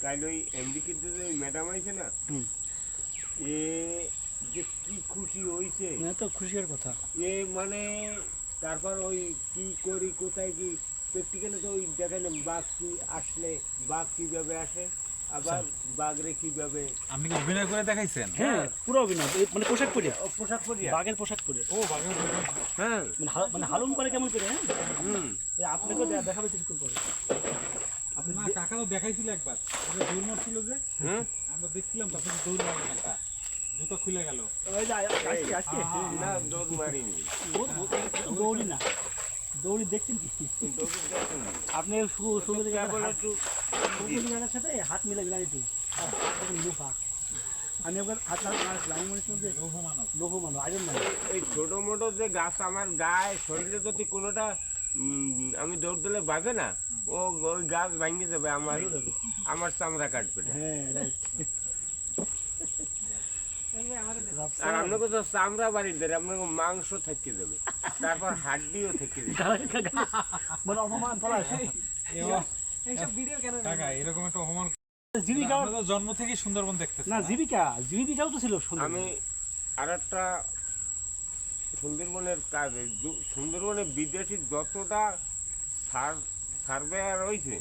কাল ওই এমডিকে যে ম্যাডাম আইছে না, এ যে কি খুশি হইছে, তো খুশির কথা। এ মানে তারপর ওই কি করি কোথায় কি প্র্যাকটিক্যালে তো ওই দেখালাম বাঘ কি আসলে বাঘ কিভাবে আসে, আবার বাঘরে কিভাবে। আপনি কি অভিনয় করে দেখাইছেন? হ্যাঁ পুরো অভিনয়, মানে পোশাক পরে, পোশাক পরিয়া, বাঘের পোশাক পরে। ও বাঘের হ্যাঁ মানে হালুম করে কেমন করে, হ্যাঁ আপনাকেও দেখাবে কিছুক্ষণ পরে। আপনি না কাকাও দেখাইছিল একবার, ওটা দৌড় মারছিল যে, আমরা দেখছিলাম তখন দৌড় মারলেন একটা, জুতো খুলে গেল। ওই যে আজকে না দৌড় মারিনি, দৌড়ি না, দৌড়ি দেখছেন কি আপনি? সুন্দর সাথে হাত মিলে গেলেন একটু লোহা। আমি একবার হাত মারছিলাম, আমি মনে হচ্ছিল যে লৌহ মানব আইরন ম্যান। এই ছোট মোটো যে গাছ আমার গায়ে শরীরে যদি কোনোটা আমি দৌড় দিলে বাজে না, ও ওই গাছ ভাঙে যাবে, আমার চামড়া কাটবে না। হ্যাঁ রাইট। আর আপনাকে তো চামড়া বাড়ির দেবে, আপনাকে মাংস থেকে যাবে, তারপর হাড্ডিও থেকে যাবে। মানে অপমান পড়া কাকা এরকম একটা অপমান, জীবিকা আপনাদের জন্ম থেকে সুন্দরবন দেখতেছেন না, জীবিকাও তো ছিল। আমি আর একটা সুন্দরবনের কাজে, সুন্দরবনে বিদেশি যতটা সার্ভেয়ার হয়েছে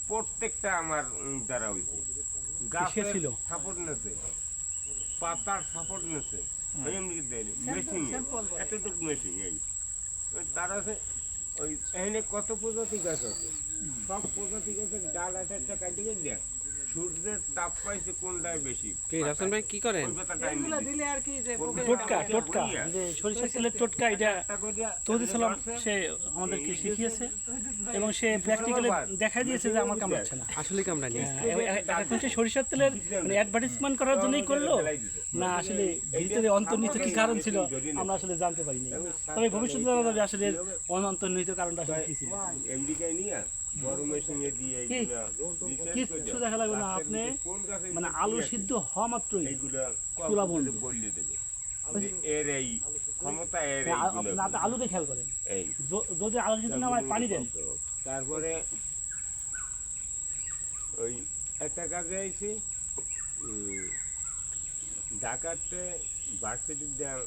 প্রত্যেকটা আমার দ্বারা হয়েছে। গাছের সাপোর্ট নেছে, পাতার সাপোর্ট নেছে, এমনি দেয়নি মেশিন, এতটুকু মেশিন। এই তার আছে ওই এখানে কত প্রজাতি গাছ আছে, সব প্রজাতি গাছের ডাল একটা কাটে দেয়, সূর্যের তাপ পাইছে কোনটায় বেশি। রাফসান ভাই কি করেন? টোটকা, টোটকা যে সরিষার তেলের টোটকা, এটা তৌহিদুল সালাম সে আমাদেরকে শিখিয়েছে এবং সে প্র্যাকটিক্যালি দেখাই দিয়েছে যে আমার কামড়াচ্ছে না, আসলে কামড়ানি। এখন সে সরিষার তেলের মানে অ্যাডভার্টাইজমেন্ট করার জন্যই করলো না, আসলে ভিতরে অন্তর্নিহিত কি কারণ ছিল আমরা আসলে জানতে পারিনি। তবে ভবিষ্যতে জানা যাবে আসলে অন্তর্নিহিত কারণটা আসলে কি ছিল। আমেরিকায় নিয়ে বড় মেশিনে দিয়ে কিচ্ছু দেখা লাগবে না, আপনি মানে আলু সিদ্ধ হওয়া মাত্রই চুলা বলবে বললে দেবে এর এই ক্ষমতা, এর আপনি আলুতে খেয়াল করেন, যদি আলু সিদ্ধ না হয় পানি দেন। তারপরে ওই একটা কাজে আইছি ঢাকাতে ভার্সিটি দেওয়া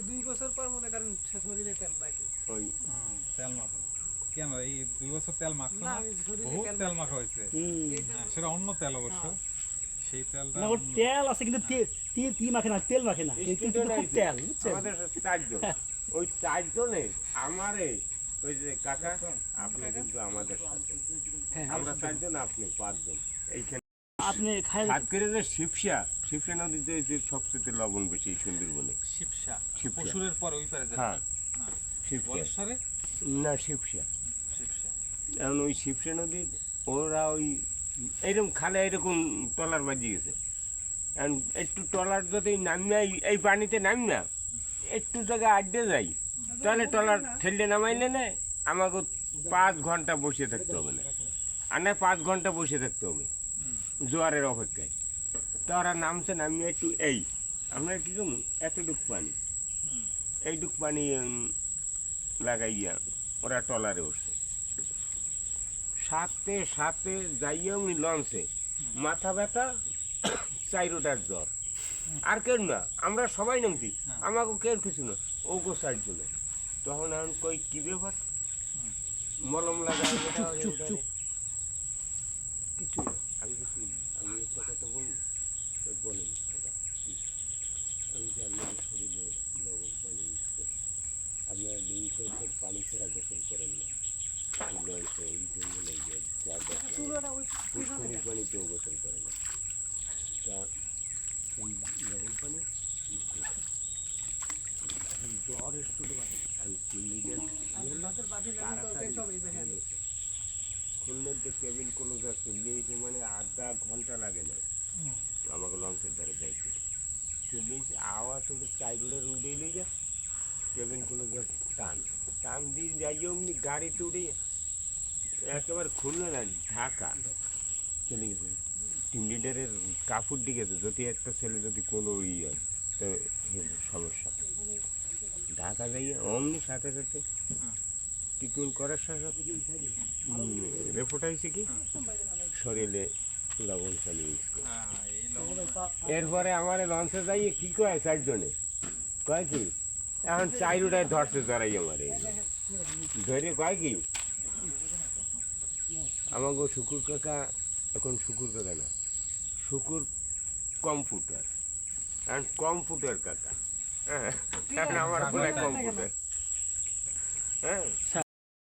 2 বছর পর মনে করেন শরীরে তেল বাকি, ওই তেল মাখা কেন এই 2 বছর তেল মাখছো না? বহুত তেল মাখা হয়েছে, সেটা অন্য তেল অবশ্য, সেই তেলটা না, ওর তেল আছে কিন্তু তেল মাখে না, তেল মাখে না, কিন্তু খুব তেল, বুঝছেন? আমাদের 4 জন, ওই 4 জনে আমারে ওই যে কাকা আপনি কিন্তু আমাদের সাথে, আমরা 4 জন, আপনি 5 জন। এইখানে আপনি খায় হাত করে যে শিবসা নদীতে যে সবচেয়ে লবণ বেশি এই সুন্দরবনে, শিবসা পশুরের পরে ওই পারে যায়। হ্যাঁ শিবসা না, শিবসা। এখন ওই শিবসা নদীর ওরা ওই এইরকম খালে এরকম ট্রলার বাজিয়ে গেছে, এখন একটু ট্রলার যদি নামিয়ে এই পানিতে নামি না, একটু জায়গায় আড্ডে যাই, তাহলে ট্রলার ঠেললে নামাইলে না আমাকে 5 ঘন্টা বসে থাকতে হবে না, আর না 5 ঘন্টা বসে থাকতে হবে জোয়ারের অপেক্ষায়। তো ওরা নামছে, নামিয়ে একটু এই আমরা কী করুন এতটুক পানি, এইটুক পানি লাগাইয়া ওরা ট্রলারে উঠছে, সাথে সাথে যাইয়া উনি লঞ্চে মাথা ব্যথা, 4টার জ্বর, আর কেউ না, আমরা সবাই নামছি, আমাকে কেউ কিছু না, ও গো 4 জনে। তখন এখন কই কি ব্যাপার, মলম লাগাই কিছু না, আমি কিছু আমি একটা কথা বলবো, বলেন আমি যে আপনাদের শরীরে লবণ পানি ইউজ করি, আপনারা লিঙ্ক পানি ছাড়া গোসল করেন না, ওই জঙ্গলে পুষ্করিণীর পানিতেও গোসল করে না, তা ওই লবণ পানি জ্বর একটু আমি 3 লিটার খুলনার যে কেবিন কোনো চলে এসে মানে আধা ঘন্টা লাগে না আমাকে লঞ্চের ধারে যাইতে, চলে এসে আওয়াজ ওদের 4 রোডের উঠে এলে যা কেবিন কোনো টান দিয়ে যাই, অমনি গাড়িতে উঠে একেবারে খুললো না, ঢাকা চলে গেছে। 3 লিটারের কাপড় দিকেছে, যদি একটা ছেলে যদি কোনো হয় তো সমস্যা, ঢাকা যাইয়া অমনি সাথে সাথে ট্রিটমেন্ট করার সাথে রিপোর্ট হয়েছে কি শরীরে লবণ খালি ইউজ করি। হ্যাঁ, এই লবণ এরপরে আমার লঞ্চে যাইয়ে কি কয় 4 জনে কয় কি এখন 4টায় ধরছে ধরাই আমার ধরে কয় কি আমাকে শুকুর কাকা এখন শুকুর কাকা না শুকুর কম্পিউটার এখন কম্পিউটার কাকা হ্যাঁ এখন আমার বলে কম্পিউটার হ্যাঁ